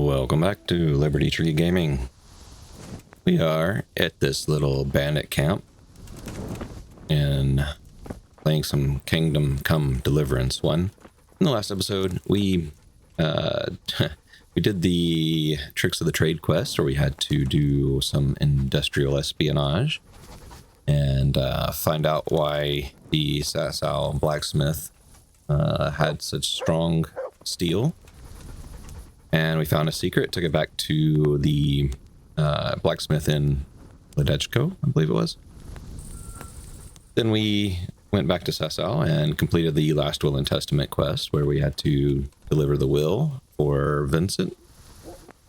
Welcome back to Liberty Tree Gaming. We are at this little bandit camp and playing some Kingdom Come Deliverance 1. In the last episode, we we did the Tricks of the Trade quest, where we had to do some industrial espionage and find out why the Sasau blacksmith had such strong steel. And we found a secret, took it back to the blacksmith in Ledetchko, I believe it was. Then we went back to Sasau and completed the Last Will and Testament quest, where we had to deliver the will for Vincent.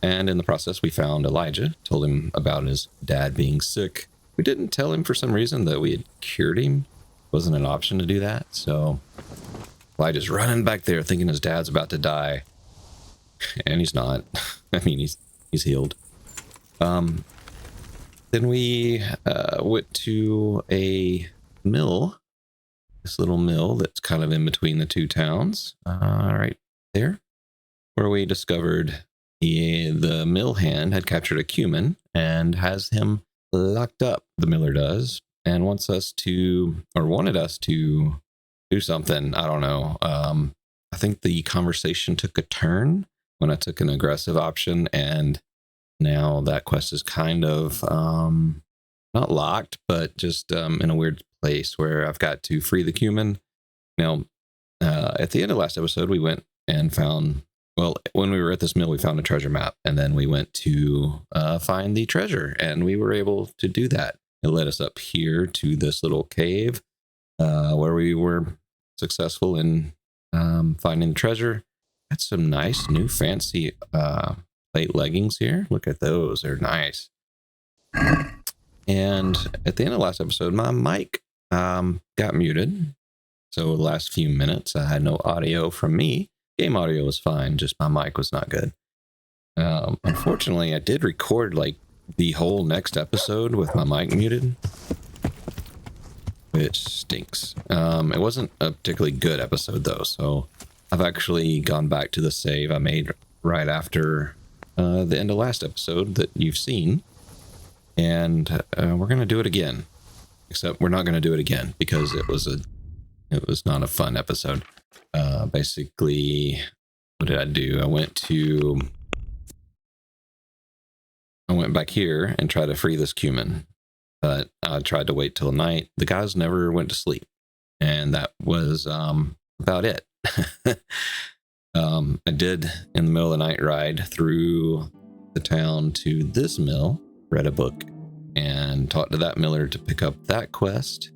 And in the process, we found Elijah, told him about his dad being sick. We didn't tell him for some reason that we had cured him. It wasn't an option to do that. So Elijah's running back there thinking his dad's about to die. And he's not. I mean, he's healed. Then we went to a mill. This little mill that's kind of in between the two towns. Right there. Where we discovered the mill hand had captured a cumin and has him locked up, the miller does, and wanted us to do something. I don't know. I think the conversation took a turn when I took an aggressive option, and now that quest is kind of not locked, but just in a weird place where I've got to free the cumin. Now, at the end of last episode, we went and found, well, when we were at this mill, we found a treasure map, and then we went to find the treasure, and we were able to do that. It led us up here to this little cave where we were successful in finding the treasure. Got some nice new fancy plate leggings here. Look at those. They're nice. And at the end of last episode, my mic got muted. So the last few minutes, I had no audio from me. Game audio was fine, just my mic was not good. Unfortunately, I did record like the whole next episode with my mic muted, which stinks. It wasn't a particularly good episode though, so I've actually gone back to the save I made right after the end of last episode that you've seen, and we're gonna do it again. Except we're not gonna do it again because it was not a fun episode. Basically, what did I do? I went back here and tried to free this cumin, but I tried to wait till night. The guys never went to sleep, and that was about it. I did, in the middle of the night, ride through the town to this mill, read a book, and talked to that miller to pick up that quest,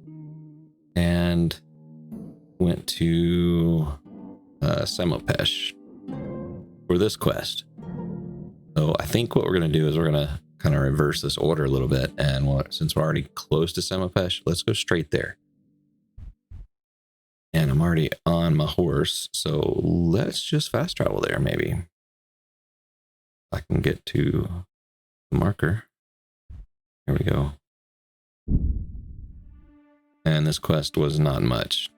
and went to Samopesh for this quest. So I think what we're going to do is we're going to kind of reverse this order a little bit, and since we're already close to Samopesh, let's go straight there. And I'm already on my horse, so let's just fast travel there, maybe. I can get to the marker. There we go. And this quest was not much.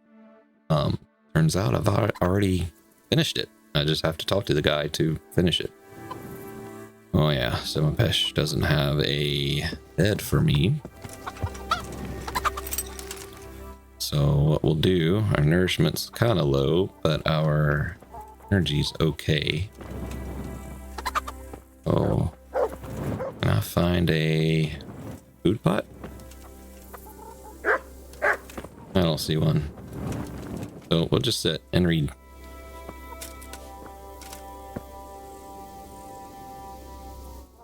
Turns out I've already finished it. I just have to talk to the guy to finish it. Oh yeah, Samopesh doesn't have a bed for me. So what we'll do, our nourishment's kind of low, but our energy's okay. Oh, can I find a food pot? I don't see one. So we'll just sit and read.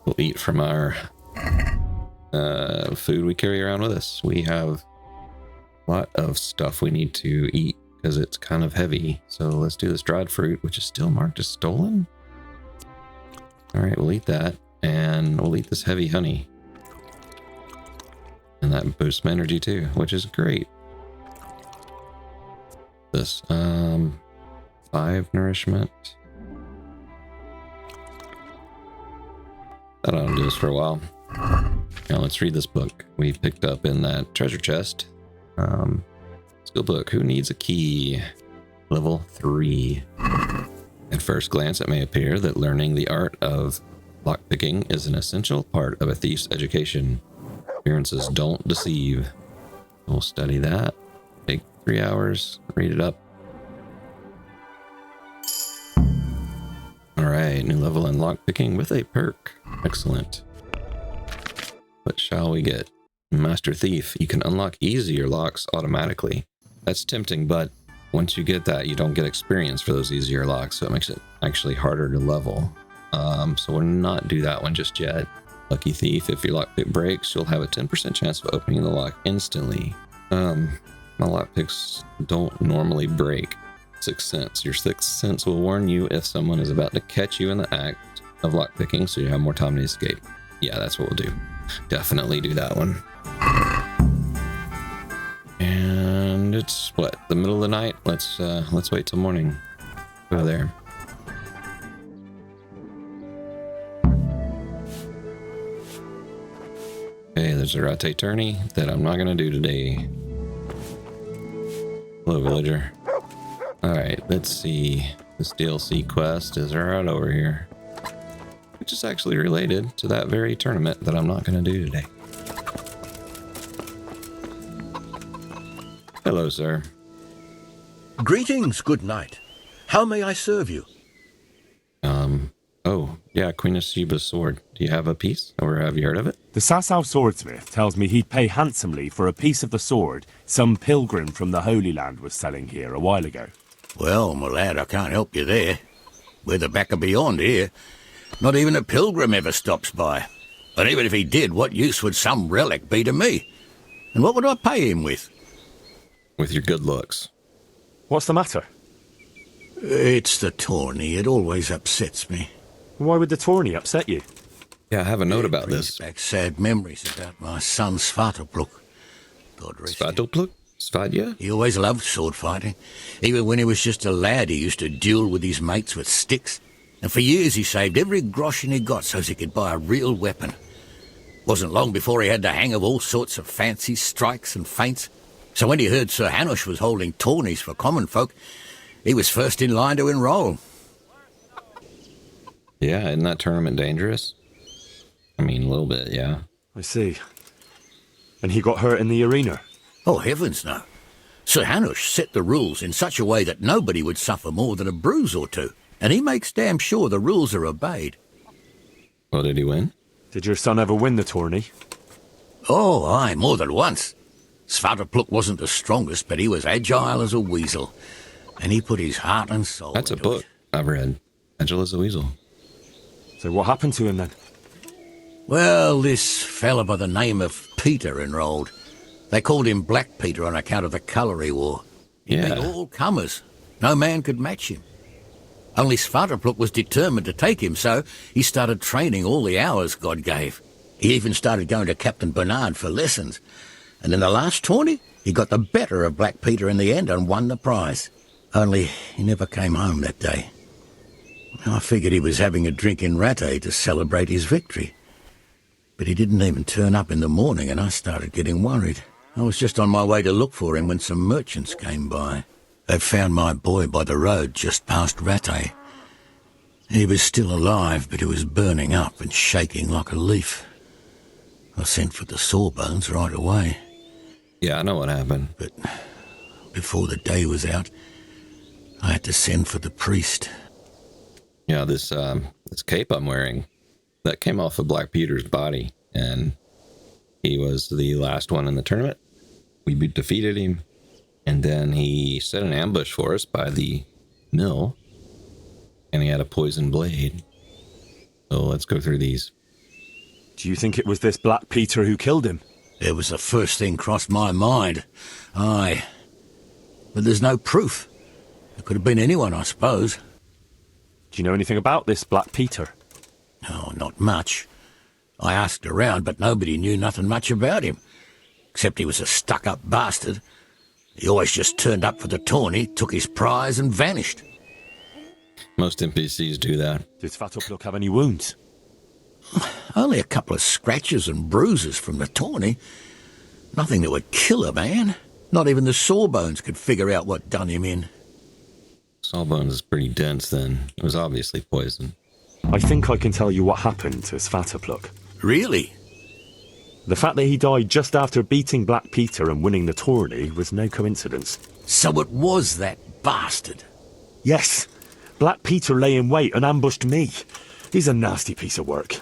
We'll eat from our food we carry around with us. We have lot of stuff we need to eat because it's kind of heavy. So let's do this dried fruit, which is still marked as stolen. All right, we'll eat that, and we'll eat this heavy honey, and that boosts my energy too, which is great. This 5 nourishment. I don't do this for a while. Now let's read this book we picked up in that treasure chest. Skill book. Who needs a key? Level 3. At first glance, it may appear that learning the art of lockpicking is an essential part of a thief's education. Appearances don't deceive. We'll study that. Take 3 hours, read it up. Alright, new level in lockpicking with a perk. Excellent. What shall we get? Master Thief. You can unlock easier locks automatically. That's tempting, but once you get that, you don't get experience for those easier locks, so it makes it actually harder to level. So we'll not do that one just yet. Lucky Thief. If your lockpick breaks, you'll have a 10% chance of opening the lock instantly. My lockpicks don't normally break. Sixth Sense. Your Sixth Sense will warn you if someone is about to catch you in the act of lockpicking, so you have more time to escape. Yeah, that's what we'll do. Definitely do that one. And it's what, the middle of the night? Let's wait till morning. Go there. Okay, there's a ratte tourney that I'm not gonna do today. Hello, villager. Alright, let's see. This DLC quest is right over here, which is actually related to that very tournament that I'm not going to do today. Hello, sir. Greetings, good knight. How may I serve you? Oh, yeah, Queen of Sheba's sword. Do you have a piece, or have you heard of it? The Sasau swordsmith tells me he'd pay handsomely for a piece of the sword some pilgrim from the Holy Land was selling here a while ago. Well, my lad, I can't help you there. We're the back of beyond here. Not even a pilgrim ever stops by. But even if he did, what use would some relic be to me? And what would I pay him with? With your good looks. What's the matter? It's the tourney. It always upsets me. Why would the tourney upset you? Yeah, I have a note about brings this. back sad memories about my son Svartalpluk. God rest him. Svartalpluk? Svadya? He always loved sword fighting. Even when he was just a lad, he used to duel with his mates with sticks. And for years he saved every groschen he got so as he could buy a real weapon. Wasn't long before he had the hang of all sorts of fancy strikes and feints. So when he heard Sir Hanush was holding tourneys for common folk, he was first in line to enroll. Yeah, isn't that tournament dangerous? I mean, a little bit, yeah. I see. And he got hurt in the arena? Oh, heavens no. Sir Hanush set the rules in such a way that nobody would suffer more than a bruise or two, and he makes damn sure the rules are obeyed. Well, did he win? Did your son ever win the tourney? Oh, aye, more than once. Svartalpluk wasn't the strongest, but he was agile as a weasel, and he put his heart and soul That's a into book it. I've read. Agile as a weasel. So what happened to him then? Well, this fella by the name of Peter enrolled. They called him Black Peter on account of the colour he wore. He beat Yeah. all comers. No man could match him. Only Svartalpluk was determined to take him, so he started training all the hours God gave. He even started going to Captain Bernard for lessons. And in the last tourney, he got the better of Black Peter in the end and won the prize. Only he never came home that day. I figured he was having a drink in Ratte to celebrate his victory. But he didn't even turn up in the morning, and I started getting worried. I was just on my way to look for him when some merchants came by. They'd found my boy by the road just past Ratte. He was still alive, but he was burning up and shaking like a leaf. I sent for the sawbones right away. Yeah, I know what happened. But before the day was out, I had to send for the priest. Yeah, this cape I'm wearing, that came off of Black Peter's body, and he was the last one in the tournament. We defeated him, and then he set an ambush for us by the mill, and he had a poison blade. So let's go through these. Do you think it was this Black Peter who killed him? It was the first thing crossed my mind. Aye. But there's no proof. It could have been anyone, I suppose. Do you know anything about this Black Peter? Oh, not much. I asked around, but nobody knew nothing much about him. Except he was a stuck-up bastard. He always just turned up for the tourney, took his prize and vanished. Most NPCs do that. Did Svartalpluk have any wounds? Only a couple of scratches and bruises from the tourney. Nothing that would kill a man. Not even the sawbones could figure out what done him in. Sawbones is pretty dense then. It was obviously poison. I think I can tell you what happened to Svatopluk. Really? The fact that he died just after beating Black Peter and winning the tourney was no coincidence. So it was that bastard. Yes, Black Peter lay in wait and ambushed me. He's a nasty piece of work.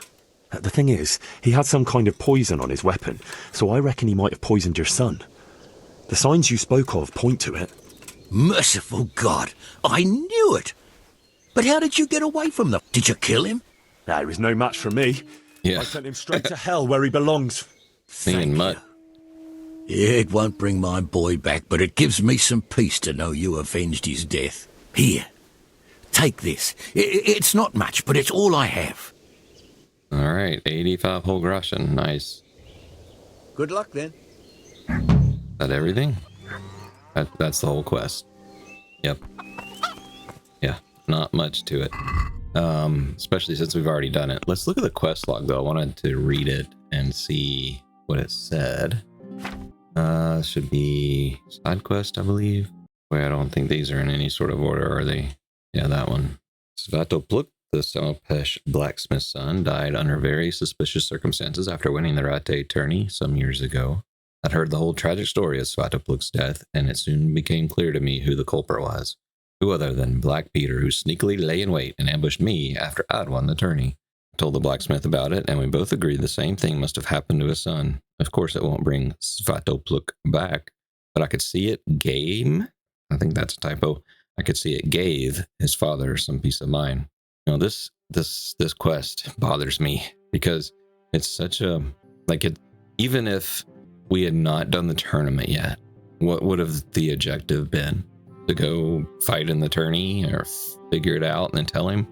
The thing is, he had some kind of poison on his weapon, so I reckon he might have poisoned your son. The signs you spoke of point to it. Merciful God, I knew it. But how did you get away from them? Did you kill him? Nah, he was no match for me. Yeah. I sent him straight to hell where he belongs. Me and Mutt. Yeah, it won't bring my boy back, but it gives me some peace to know you avenged his death. Here, take this. It's not much, but it's all I have. All right, 85 whole groschen. Nice. Good luck, then. Is that everything? That's the whole quest. Yep. Yeah, not much to it. Especially since we've already done it. Let's look at the quest log, though. I wanted to read it and see what it said. Should be side quest, I believe. Wait, I don't think these are in any sort of order, are they? Yeah, that one. Svatopluk, the Samopesh blacksmith's son, died under very suspicious circumstances after winning the Rate tourney some years ago. I'd heard the whole tragic story of Svatopluk's death, and it soon became clear to me who the culprit was. Who other than Black Peter, who sneakily lay in wait and ambushed me after I'd won the tourney. I told the blacksmith about it, and we both agreed the same thing must have happened to his son. Of course, it won't bring Svatopluk back, but I could see it I think that's a typo. I could see it gave his father some peace of mind. You know, this quest bothers me because it's such a, even if we had not done the tournament yet, what would have the objective been? To go fight in the tourney or figure it out and then tell him?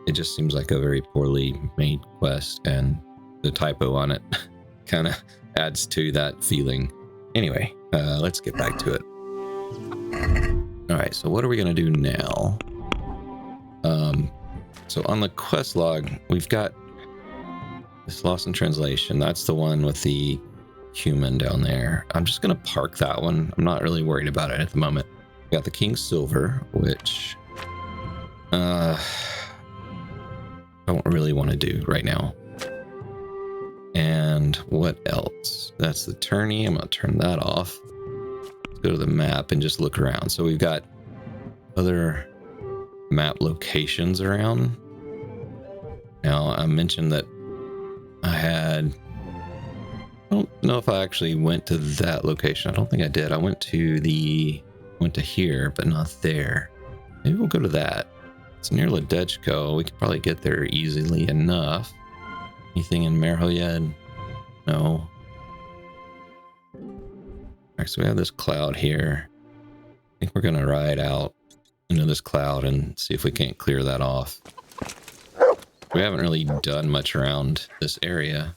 It just seems like a very poorly made quest, and the typo on it kind of adds to that feeling. Anyway, let's get back to it. All right, so what are we going to do now? So on the quest log, we've got this Lost in Translation. That's the one with the human down there. I'm just going to park that one. I'm not really worried about it at the moment. We got the King's Silver, which don't really want to do right now. And what else? That's the tourney. I'm going to turn that off. Let's go to the map and just look around. So we've got other map locations around. Now, I mentioned that I don't know if I actually went to that location. I don't think I did. I went to here, but not there. Maybe we'll go to that. It's near Ledetchko. We could probably get there easily enough. Anything in Merhoyed? No. Alright, so we have this cloud here. I think we're gonna ride out into this cloud and see if we can't clear that off. We haven't really done much around this area.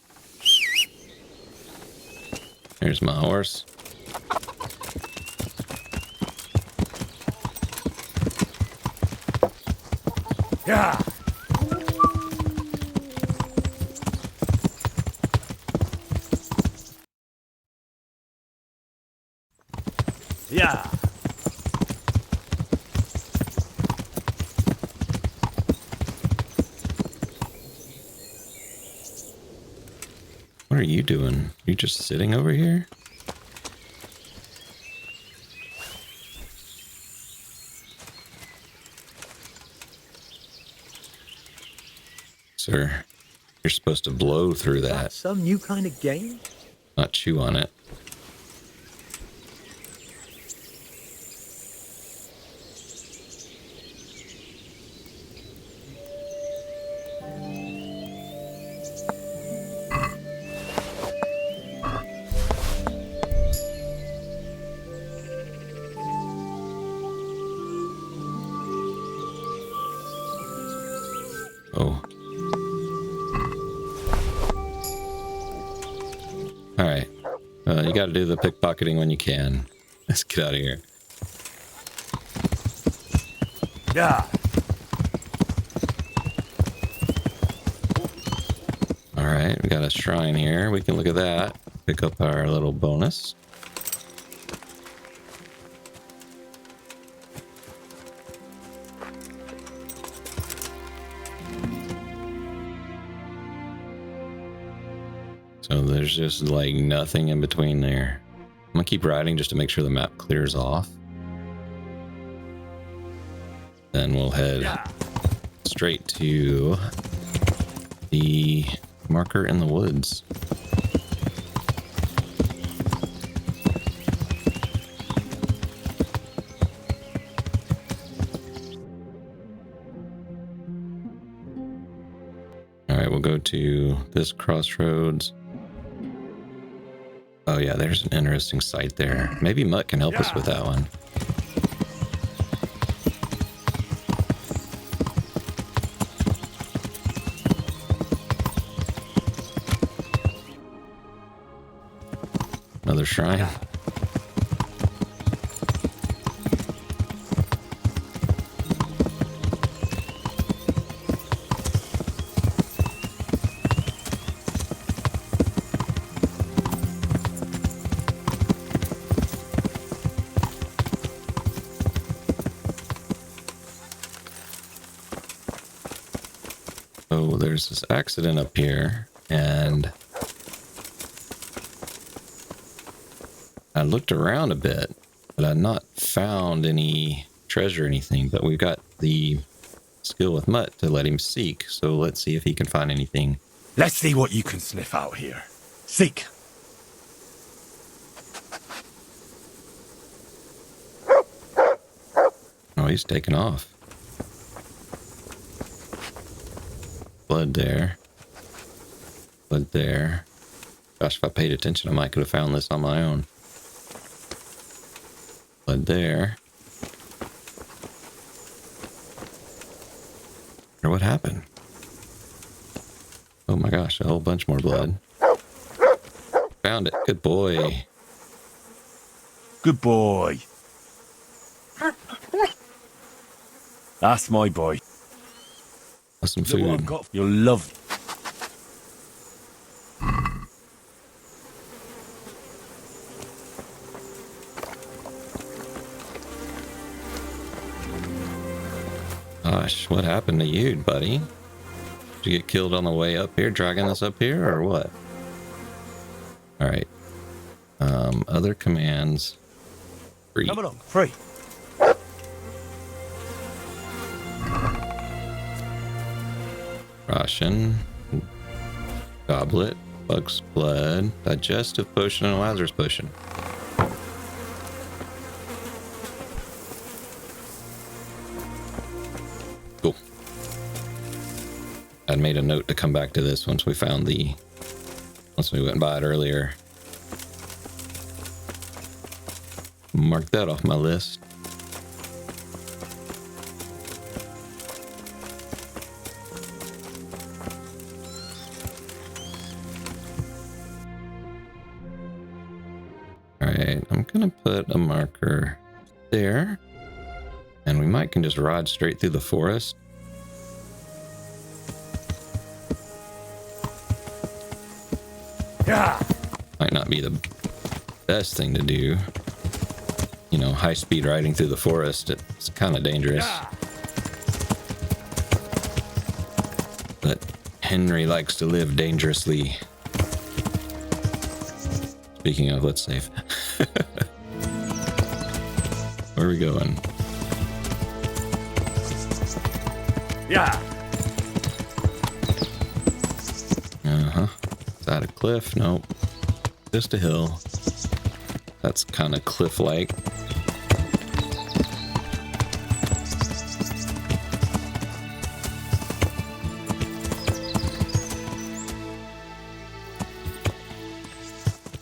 Here's my horse. Yeah. Yeah. What are you doing? You just sitting over here? Sir, you're supposed to blow through that, Some new kind of game? not chew on it. Oh. Alright. You gotta do the pickpocketing when you can. Let's get out of here. Yeah. Alright, we got a shrine here. We can look at that. Pick up our little bonus. So there's just like nothing in between there. I'm gonna keep riding just to make sure the map clears off. Then we'll head straight to the marker in the woods. All right, we'll go to this crossroads. Oh yeah, there's an interesting site there. Maybe Mutt can help us with that one. Another shrine. So there's this accident up here, and I looked around a bit, but I've not found any treasure or anything. But we've got the skill with Mutt to let him seek, so let's see if he can find anything. Let's see what you can sniff out here. Seek. Oh, he's taken off. Blood there. Blood there. Gosh, if I paid attention, I might could have found this on my own. Blood there. Or what happened? Oh my gosh, a whole bunch more blood. Found it. Good boy. Good boy. That's my boy. That's some Look what I've food. got. You'll love it. Gosh, what happened to you, buddy? Did you get killed on the way up here, dragging us up here, or what? Alright. Other commands. Free. Come along, free. Ration. Goblet. Bug's blood. Digestive potion and Lazarus potion. Cool. I'd made a note to come back to this once we went by it earlier. Mark that off my list. Alright, I'm gonna put a marker there. And we might can just ride straight through the forest. Yeah. Might not be the best thing to do. You know, high speed riding through the forest, it's kind of dangerous. But Henry likes to live dangerously. Speaking of, let's save. Where are we going? Yeah. Uh-huh. Is that a cliff? Nope. Just a hill. That's kind of cliff-like.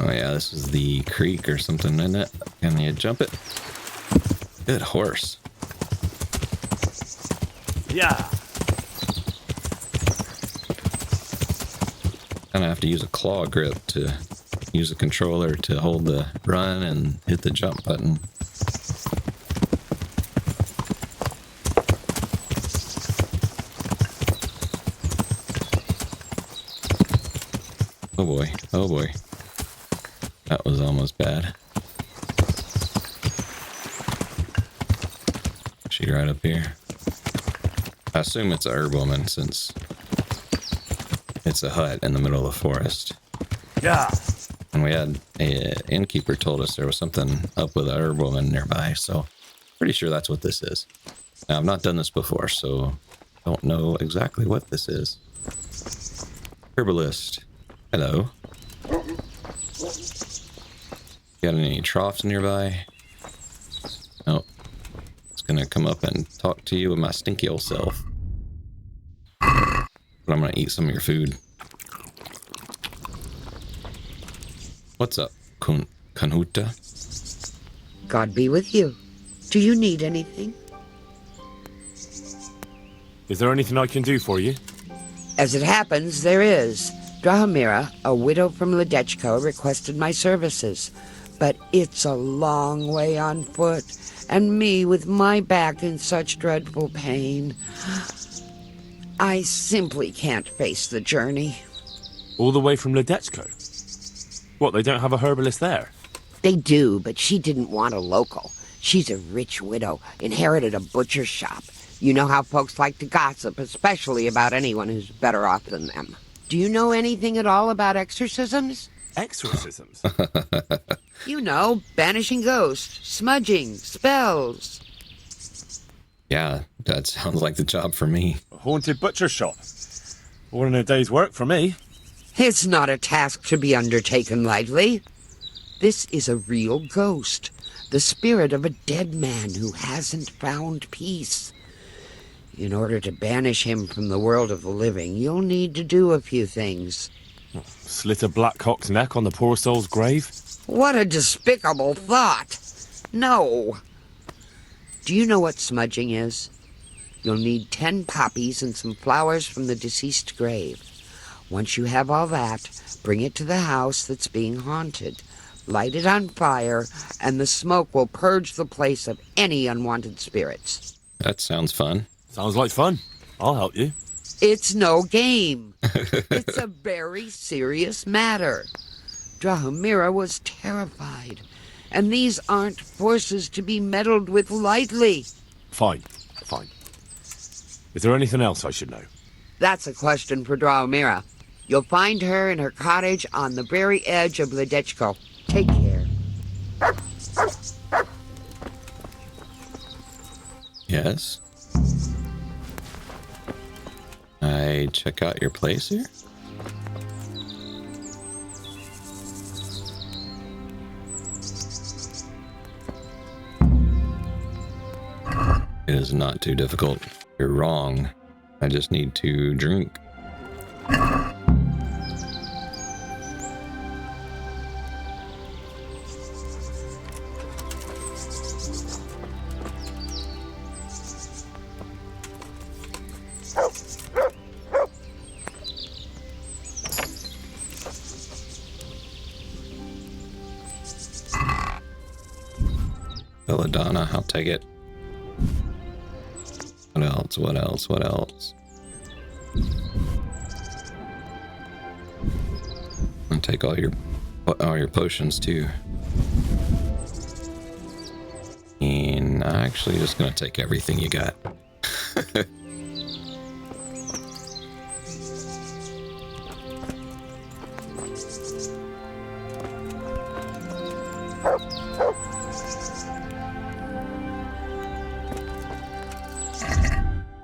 Oh yeah, this is the creek or something, isn't it? Can you jump it? Good horse. Yeah. Kind of have to use a claw grip to use the controller to hold the run and hit the jump button. Oh boy, oh boy. That was almost bad. She right up here. I assume it's a herb woman since it's a hut in the middle of the forest. Yeah. And we had an innkeeper told us there was something up with a herb woman nearby, so pretty sure that's what this is. Now, I've not done this before, so don't know exactly what this is. Herbalist. Hello. Got any troughs nearby? No. It's gonna come up and talk to you with my stinky old self. But I'm gonna eat some of your food. What's up, Kunhuta? God be with you. Do you need anything? Is there anything I can do for you? As it happens, there is. Drahomira, a widow from Ledetchko, requested my services. But it's a long way on foot, and me with my back in such dreadful pain. I simply can't face the journey. All the way from Ledetchko? What, they don't have a herbalist there? They do, but she didn't want a local. She's a rich widow, inherited a butcher shop. You know how folks like to gossip, especially about anyone who's better off than them. Do you know anything at all about exorcisms? Exorcisms? You know, banishing ghosts, smudging, spells. Yeah, that sounds like the job for me. A haunted butcher shop. More than a day's work for me. It's not a task to be undertaken lightly. This is a real ghost, the spirit of a dead man who hasn't found peace. In order to banish him from the world of the living, you'll need to do a few things. Slit a black cock's neck on the poor soul's grave? What a despicable thought! No! Do you know what smudging is? You'll need 10 poppies and some flowers from the deceased grave. Once you have all that, bring it to the house that's being haunted. Light it on fire, and the smoke will purge the place of any unwanted spirits. That sounds fun. Sounds like fun. I'll help you. It's no game. It's a very serious matter. Drahomira was terrified, and these aren't forces to be meddled with lightly. Fine. Is there anything else I should know? That's a question for Drahomira. You'll find her in her cottage on the very edge of Ledetchko. Take care. Yes. I check out your place here? It is not too difficult. You're wrong. I just need to drink. Belladonna, I'll take it. What else? And take all your potions too. And I'm actually just gonna take everything you got.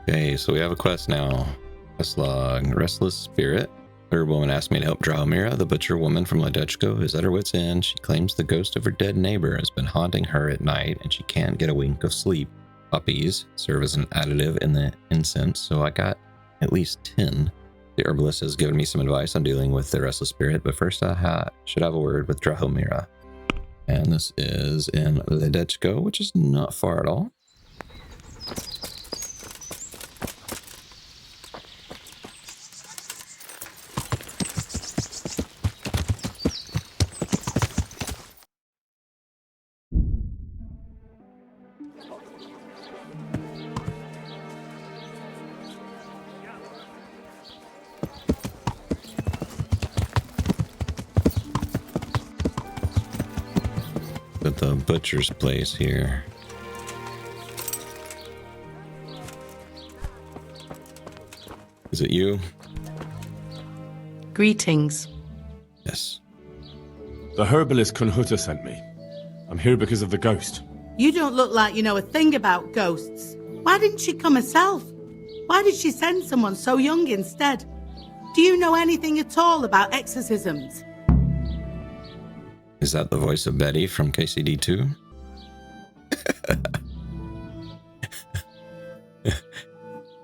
Okay, so we have a quest now. Quest log. Restless Spirit. Third woman asked me to help Drahomira, the butcher woman from Ledetchko, who's at her wit's end. She claims the ghost of her dead neighbor has been haunting her at night, and she can't get a wink of sleep. Poppies serve as an additive in the incense, so I got at least 10. The herbalist has given me some advice on dealing with the Restless Spirit, but first I should have a word with Drahomira. And this is in Ledetchko, which is not far at all. At the butcher's place here. Is it you? Greetings. Yes. The herbalist Kunhuta sent me. I'm here because of the ghost. You don't look like you know a thing about ghosts. Why didn't she come herself? Why did she send someone so young instead? Do you know anything at all about exorcisms? Is that the voice of Betty from KCD2?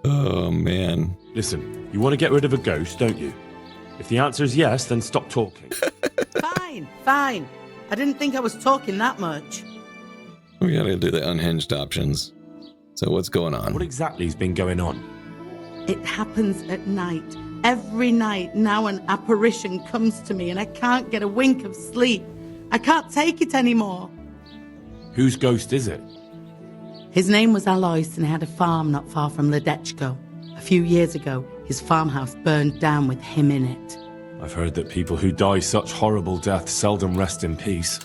Oh, man. Listen, you want to get rid of a ghost, don't you? If the answer's yes, then stop talking. Fine. I didn't think I was talking that much. We gotta do the unhinged options. So what's going on? What exactly has been going on? It happens at night. Every night now an apparition comes to me and I can't get a wink of sleep. I can't take it anymore. Whose ghost is it? His name was Alois and had a farm not far from Ledetchko. A few years ago, his farmhouse burned down with him in it. I've heard that people who die such horrible deaths seldom rest in peace.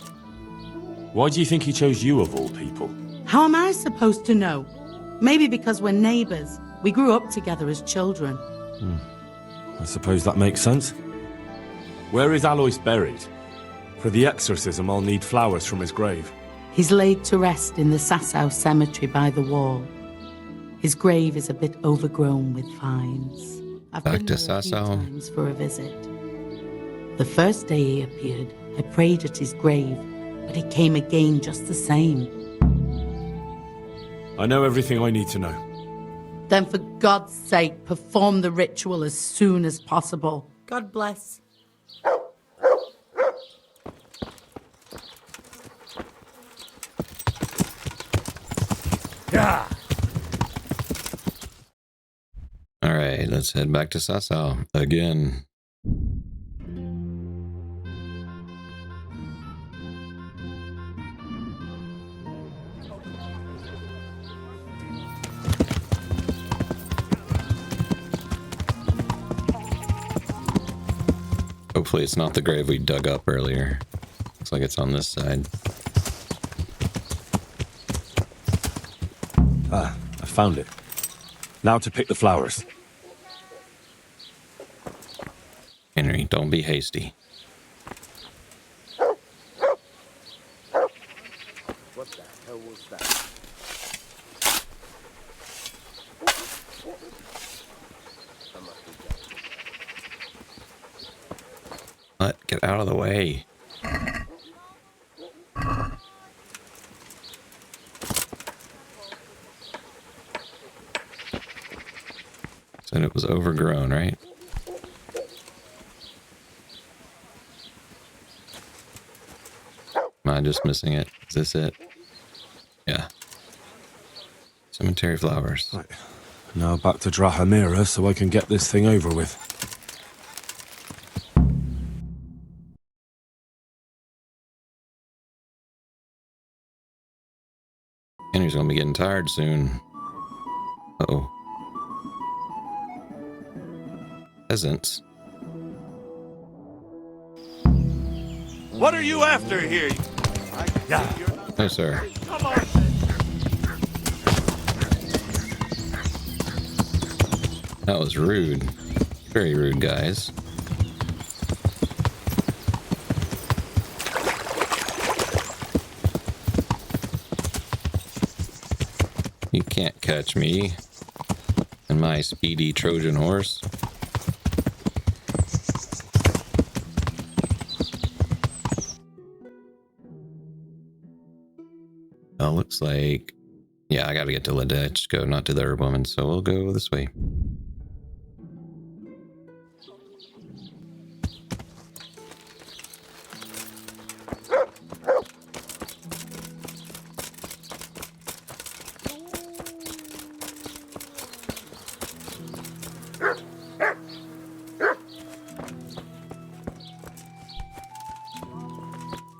Why do you think he chose you of all people? How am I supposed to know? Maybe because we're neighbours. We grew up together as children. I suppose that makes sense. Where is Alois buried? For the exorcism, I'll need flowers from his grave. He's laid to rest in the Sasau cemetery by the wall. His grave is a bit overgrown with vines. I've Back been to there a few Sasau. times for a visit. The first day he appeared, I prayed at his grave, but he came again just the same. I know everything I need to know. Then for God's sake, perform the ritual as soon as possible. God bless. Yeah. All right, let's head back to Sasau again. Hopefully it's not the grave we dug up earlier. Looks like it's on this side. Ah, I found it. Now to pick the flowers. Henry, don't be hasty. What the hell was that? What? Get out of the way. Said it was overgrown, right? Am I just missing it? Is this it? Yeah. Cemetery flowers. Right. Now back to Drahomira so I can get this thing over with. Henry's gonna be getting tired soon. Uh-oh. Peasants. What are you after here? No, sir. Come on. That was rude. Very rude, guys. You can't catch me and my speedy Trojan horse. Looks like... Yeah, I gotta get to Ledetchko, not to the herb woman, so we'll go this way.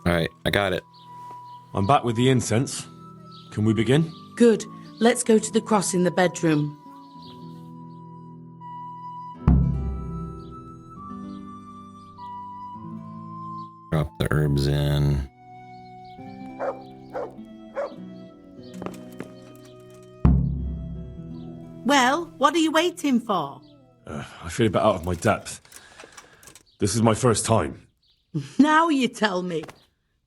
Alright, I got it. I'm back with the incense. Can we begin? Good. Let's go to the cross in the bedroom. Drop the herbs in. Well, what are you waiting for? I feel a bit out of my depth. This is my first time. Now you tell me.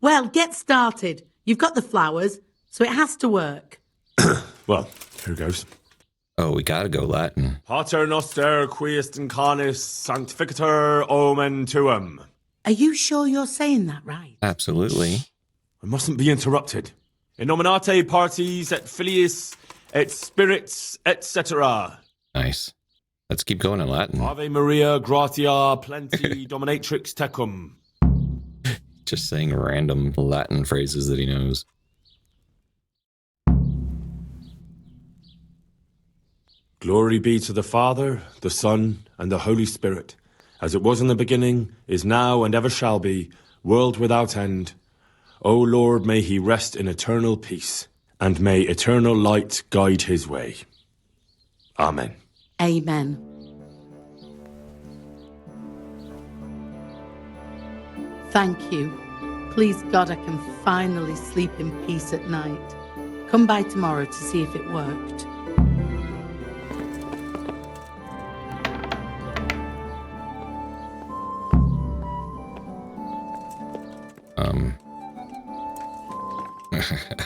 Well, get started. You've got the flowers, so it has to work. Well, here goes. Oh, we gotta go Latin. Pater noster quiest incarnis sanctificator omen tuum. Are you sure you're saying that right? Absolutely. I mustn't be interrupted. In nominate parties et filiis et spirits etc. Nice. Let's keep going in Latin. Ave Maria gratia plenti dominatrix tecum. Just saying random Latin phrases that he knows. Glory be to the Father, the Son, and the Holy Spirit, as it was in the beginning, is now, and ever shall be, world without end. O Lord, may he rest in eternal peace, and may eternal light guide his way. Amen. Amen. Thank you. Please God I can finally sleep in peace at night. Come by tomorrow to see if it worked.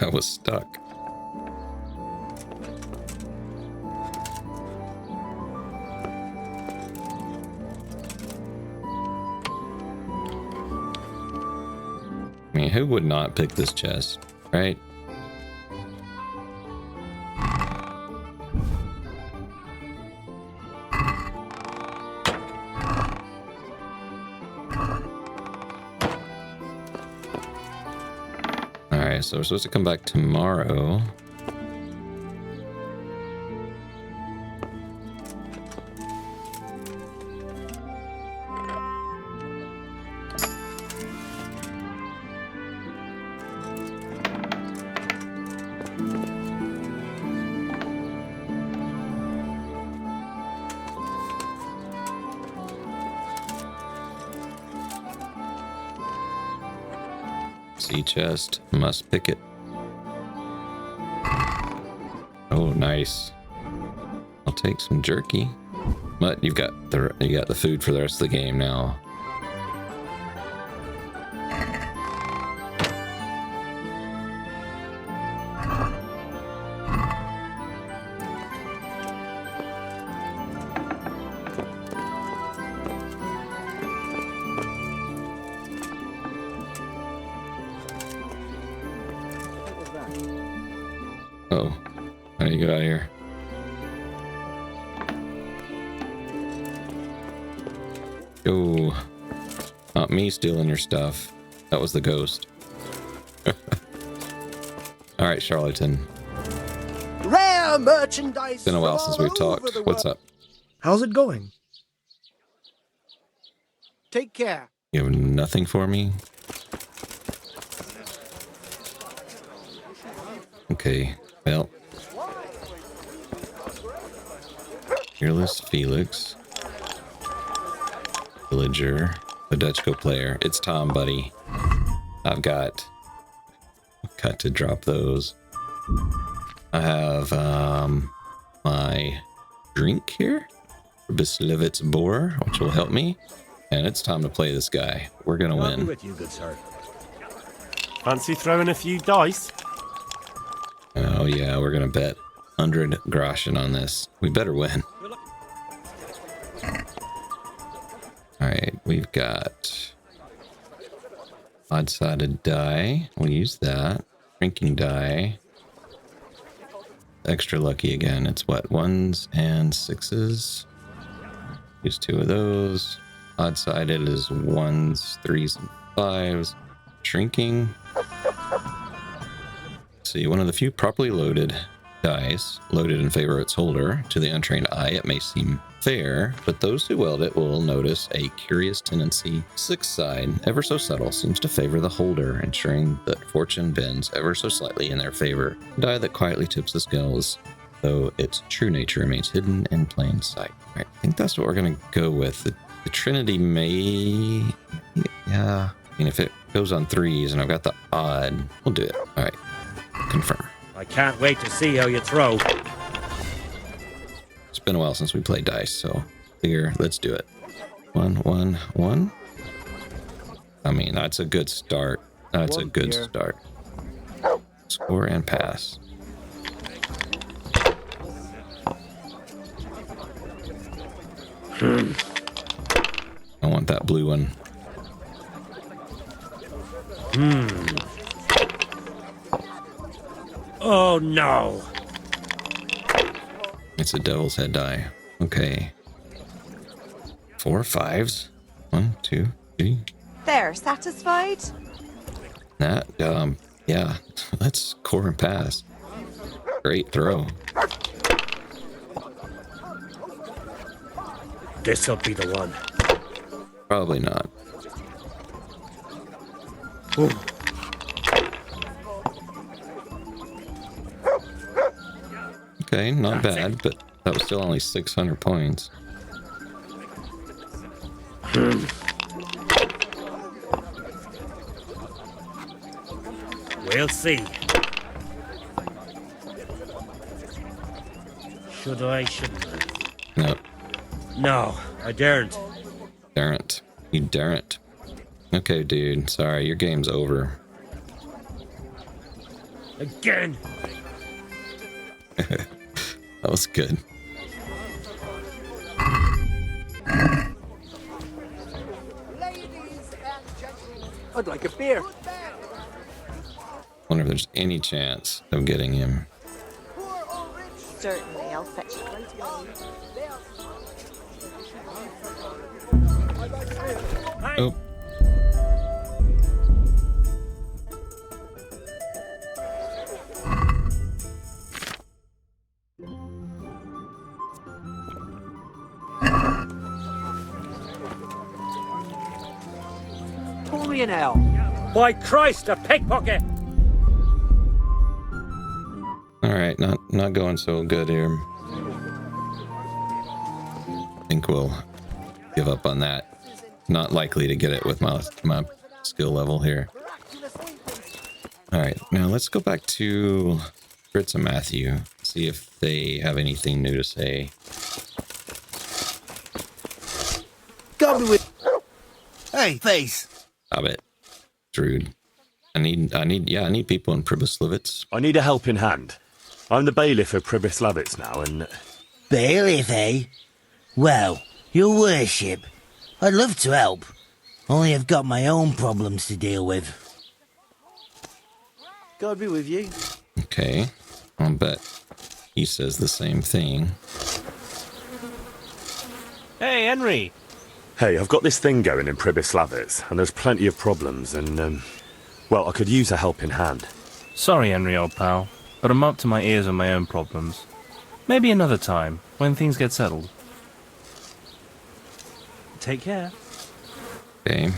I was stuck. I mean, who would not pick this chest, right? Alright, so we're supposed to come back tomorrow. Sea chest, must pick it. Oh, nice. I'll take some jerky. But you got the food for the rest of the game now. Oh, how do you get out of here? Oh, not me stealing your stuff. That was the ghost. All right, charlatan. Rare merchandise. It's been a while since we've talked. What's up? How's it going? Take care. You have nothing for me? Okay, well. Fearless Felix. Villager. Ledetchko player. It's Tom, buddy. I've got to drop those. I have my drink here. Bislevitz Boar, which will help me. And it's time to play this guy. We're gonna win. With you, good sir. Fancy throwing a few dice? Oh yeah, we're gonna bet 100 groschen on this. We better win. Alright, we've got odd-sided die. We'll use that. Drinking die. Extra lucky again. It's what? 1s and 6s. Use 2 of those. Odd-sided is 1s, 3s, and 5s. Shrinking. See, one of the few properly loaded dice, loaded in favor of its holder. To the untrained eye, it may seem fair, but those who wield it will notice a curious tendency. 6th side, ever so subtle, seems to favor the holder, ensuring that fortune bends ever so slightly in their favor. A die that quietly tips the scales, though its true nature remains hidden in plain sight. All right, I think that's what we're going to go with. The Trinity may... Yeah. I mean, if it goes on 3s and I've got the odd, we'll do it. All right. Confirm. I can't wait to see how you throw. It's been a while since we played dice, so here, let's do it. 1, 1, 1. I mean, that's a good start. That's a One good beer. start. Score and pass. I want that blue one. Oh no! It's a devil's head die. Okay. 4 5s. 1, 2, 3. There, satisfied? That, yeah. Let's score and pass. Great throw. This'll be the one. Probably not. Ooh. Okay, not That's bad, but that was still only 600 points. We'll see. Should I, shouldn't I? No, No, I daren't. daren't. You daren't. Okay, dude. Sorry, your game's over. Again! That was good. Ladies and gentlemen, I'd like a beer. Wonder if there's any chance of getting him. Poor or rich, Certainly, I'll fetch it right away. Oh. pour me an ale. By Christ, a pickpocket! All right, not going so good here. I think we'll give up on that. Not likely to get it with my skill level here. All right, now let's go back to Fritz and Matthew. See if they have anything new to say. God be with. Hey, face. Stop it. It's rude. I need people in Pribislivitz. I need a helping hand. I'm the bailiff of Pribyslavitz now, and Bailiff, eh? Well, your worship, I'd love to help. Only I've got my own problems to deal with. God be with you. Okay. I'll bet he says the same thing. Hey, Henry. hey, I've got this thing going in Pribyslavitz, and there's plenty of problems, and, well, I could use a helping hand. Sorry, Henry, old pal, but I'm up to my ears in my own problems. Maybe another time, when things get settled. Take care. Okay.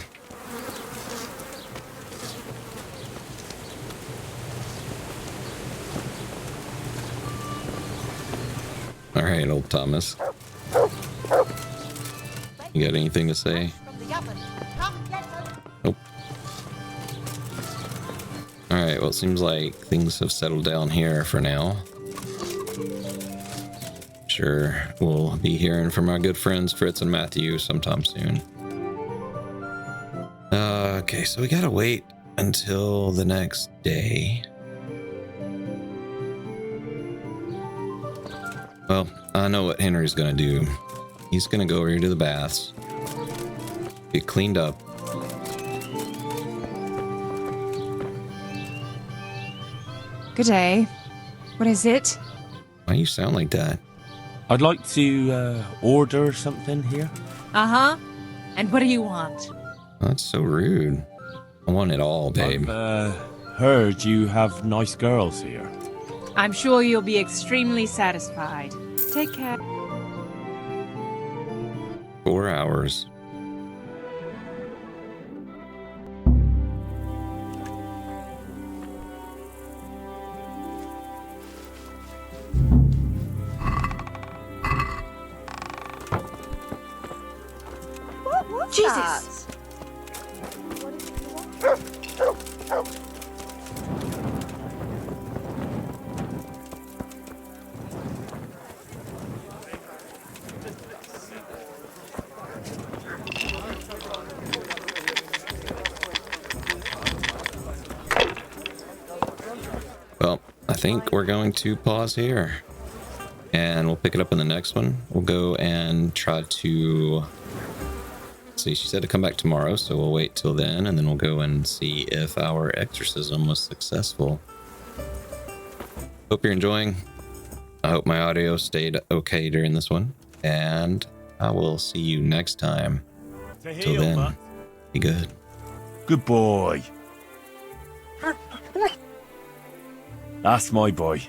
All right, old Thomas. You got anything to say? Nope. All right, well, it seems like things have settled down here for now. Sure, we'll be hearing from our good friends Fritz and Matthew sometime soon. Okay, so we gotta wait until the next day. Well, I know what Henry's gonna do. He's gonna go over here to the baths, get cleaned up. Good day. What is it? Why you sound like that? I'd like to, order something here. Uh-huh. And what do you want? That's so rude. I want it all, babe. I've, heard you have nice girls here. I'm sure you'll be extremely satisfied. Take care. 4 hours. What's Jesus. that? think we're going to pause here. And we'll pick it up in the next one. We'll go and try to... see, she said to come back tomorrow, so we'll wait till then, and then we'll go and see if our exorcism was successful. Hope you're enjoying. I hope my audio stayed okay during this one, and I will see you next time. Till then, be good. Good boy. That's my boy.